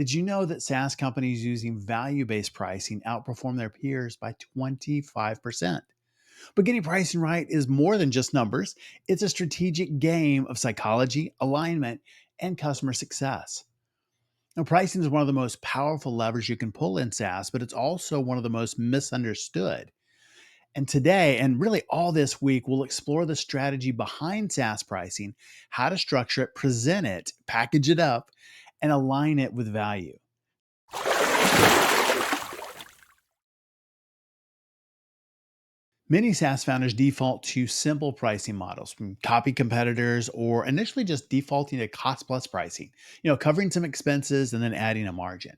Did you know that SaaS companies using value based pricing outperform their peers by 25%? But getting pricing right is more than just numbers, it's a strategic game of psychology, alignment, and customer success. Now, pricing is one of the most powerful levers you can pull in SaaS, but it's also one of the most misunderstood. And today, and really all this week, we'll explore the strategy behind SaaS pricing, how to structure it, present it, package it up, and align it with value. Many SaaS founders default to simple pricing models from copy competitors or initially just defaulting to cost plus pricing, covering some expenses and then adding a margin.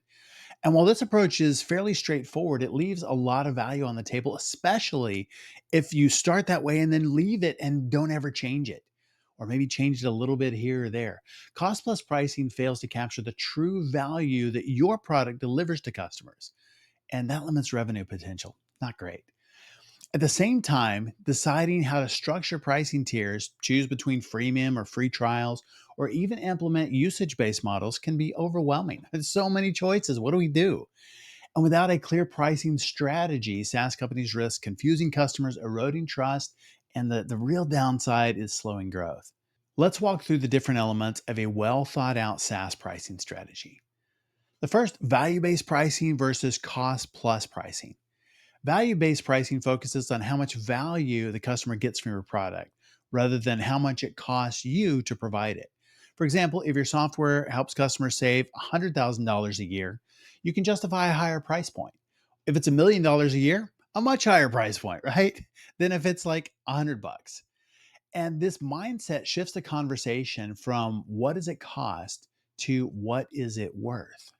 And while this approach is fairly straightforward, it leaves a lot of value on the table, especially if you start that way and then leave it and don't ever change it, or maybe change it a little bit here or there. Cost plus pricing fails to capture the true value that your product delivers to customers, and that limits revenue potential. Not great. At the same time, deciding how to structure pricing tiers, choose between freemium or free trials, or even implement usage based models can be overwhelming. There's so many choices. What do we do? And without a clear pricing strategy, SaaS companies risk confusing customers, eroding trust, and the real downside is slowing growth. Let's walk through the different elements of a well thought out SaaS pricing strategy. The first, value based pricing versus cost plus pricing. Value based pricing focuses on how much value the customer gets from your product rather than how much it costs you to provide it. For example, if your software helps customers save $100,000 a year, you can justify a higher price point. If it's $1 million a year, a much higher price point, right? Than if it's like 100 bucks. And this mindset shifts the conversation from what does it cost to what is it worth?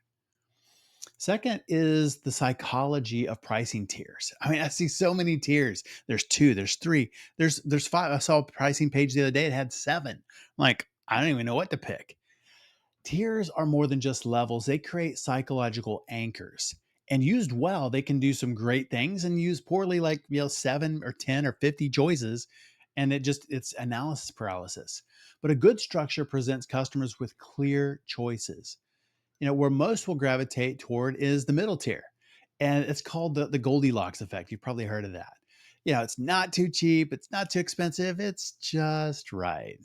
Second is the psychology of pricing tiers. I mean, I see so many tiers. There's two, there's three, there's five. I saw a pricing page the other day, it had seven. I'm like, I don't even know what to pick. Tiers are more than just levels, they create psychological anchors. And used well, they can do some great things, and used poorly, like 7 or 10 or 50 choices, and it's analysis paralysis. But a good structure presents customers with clear choices. Where most will gravitate toward is the middle tier. And it's called the Goldilocks effect. You've probably heard of that. It's not too cheap, it's not too expensive, it's just right.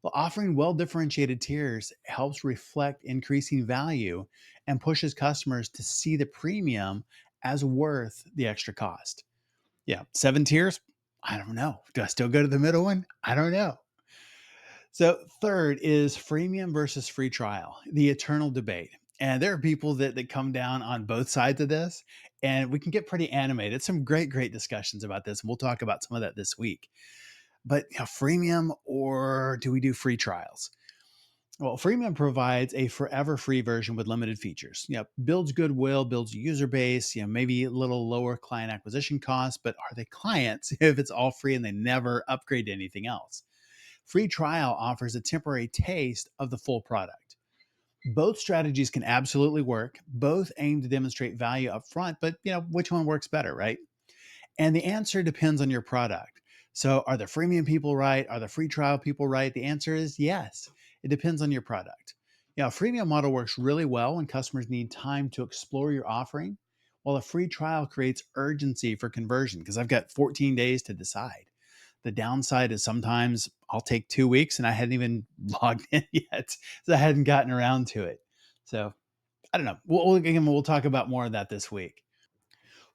Well, offering well differentiated tiers helps reflect increasing value and pushes customers to see the premium as worth the extra cost. Yeah, seven tiers. I don't know. Do I still go to the middle one? I don't know. So, third is freemium versus free trial, the eternal debate. And there are people that come down on both sides of this, and we can get pretty animated. Some great discussions about this. And we'll talk about some of that this week. But freemium, or do we do free trials? Well, freemium provides a forever free version with limited features. Builds goodwill, builds a user base, maybe a little lower client acquisition costs, but are they clients if it's all free and they never upgrade to anything else? Free trial offers a temporary taste of the full product. Both strategies can absolutely work. Both aim to demonstrate value up front, but which one works better, right? And the answer depends on your product. So are the freemium people right? Are the free trial people right? The answer is yes. It depends on your product. A freemium model works really well when customers need time to explore your offering, while a free trial creates urgency for conversion because I've got 14 days to decide. The downside is sometimes I'll take 2 weeks and I hadn't even logged in yet. So I hadn't gotten around to it. So I don't know. We'll talk about more of that this week.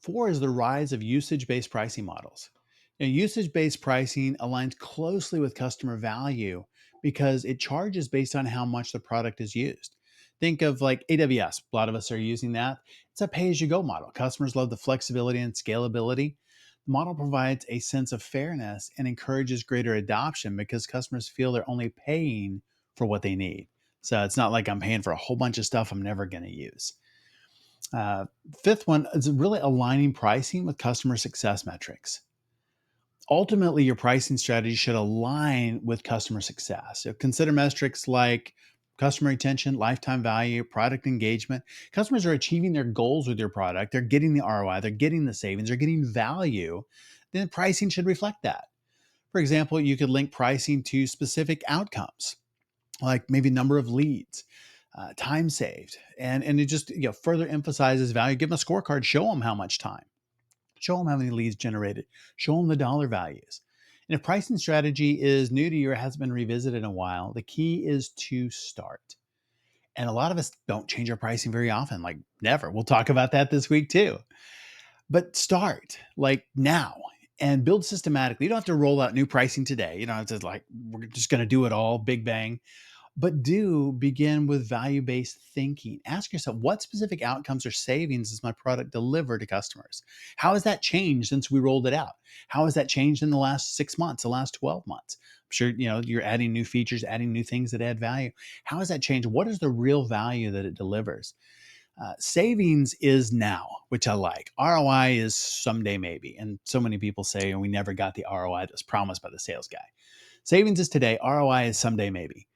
Four is the rise of usage based pricing models. Usage based pricing aligns closely with customer value because it charges based on how much the product is used. Think of like AWS. A lot of us are using that. It's a pay as you go model. Customers love the flexibility and scalability. The model provides a sense of fairness and encourages greater adoption because customers feel they're only paying for what they need. So it's not like I'm paying for a whole bunch of stuff I'm never going to use. Uh, Fifth one is really aligning pricing with customer success metrics. Ultimately, your pricing strategy should align with customer success. So consider metrics like customer retention, lifetime value, product engagement. Customers are achieving their goals with your product. They're getting the ROI, they're getting the savings, they're getting value. Then pricing should reflect that. For example, you could link pricing to specific outcomes, like maybe number of leads, time saved, and it just further emphasizes value. Give them a scorecard, show them how much time, show them how many leads generated, show them the dollar values. And if pricing strategy is new to you or hasn't been revisited in a while, the key is to start. And a lot of us don't change our pricing very often, like never. We'll talk about that this week too. But start like now and build systematically. You don't have to roll out new pricing today. You don't have to like, we're just going to do it all big bang, but do begin with value based thinking. Ask yourself, what specific outcomes or savings does my product deliver to customers? How has that changed since we rolled it out? How has that changed in the last 6 months, the last 12 months? I'm sure you're adding new features, adding new things that add value. How has that changed? What is the real value that it delivers? Savings is now, which I like. ROI is someday maybe. And so many people say, and we never got the ROI that was promised by the sales guy. Savings is today, ROI is someday maybe.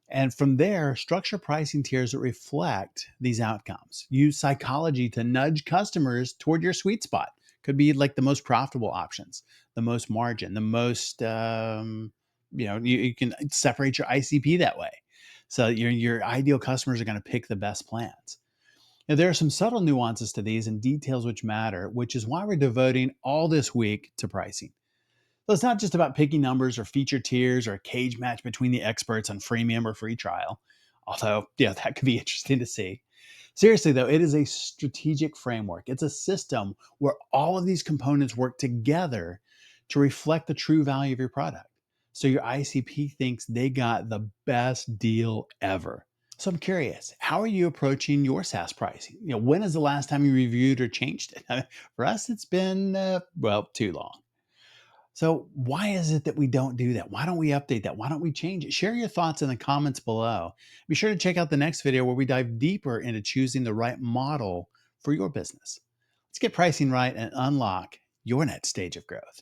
And from there, structure pricing tiers that reflect these outcomes. Use psychology to nudge customers toward your sweet spot. Could be like the most profitable options, the most margin, the most, you can separate your ICP that way. So your ideal customers are going to pick the best plans. Now, there are some subtle nuances to these and details which matter, which is why we're devoting all this week to pricing. So it's not just about picking numbers or feature tiers or a cage match between the experts on freemium or free trial, although, that could be interesting to see. Seriously, though, it is a strategic framework. It's a system where all of these components work together to reflect the true value of your product. So your ICP thinks they got the best deal ever. So I'm curious, how are you approaching your SaaS pricing? When is the last time you reviewed or changed it? For us, it's been, too long. So, why is it that we don't do that? Why don't we update that? Why don't we change it? Share your thoughts in the comments below. Be sure to check out the next video where we dive deeper into choosing the right model for your business. Let's get pricing right and unlock your next stage of growth.